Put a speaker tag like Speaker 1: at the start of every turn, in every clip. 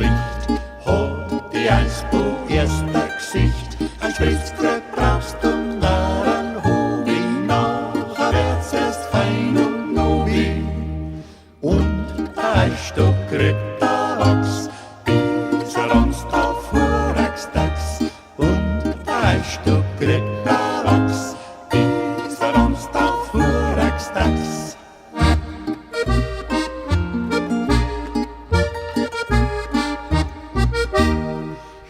Speaker 1: Licht, hat die eins bu erster Gesicht. Ein Schriftstück brauchst du daran, Hubi, nachher wird's erst fein und nubi. Und ein Stück kriegt der Wachs, bis er uns auf Vorrackstags. Und ein Stück kriegt der Wachs, bis er uns auf Vorrackstags.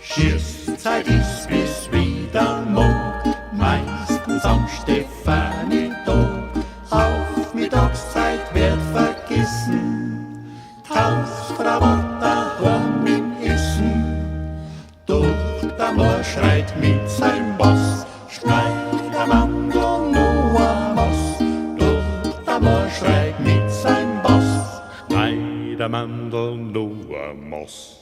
Speaker 1: Schießzeit ist bis wieder Mond, meistens am Stefanitag. Auf Mittagszeit wird vergessen, Hausfrau war daheim im Essen. Doch der Moor schreit mit seinem Boss, Schneidermandl nur am Moss. Doch der Moor schreit mit seinem Boss, Schneidermandl nur am Moss.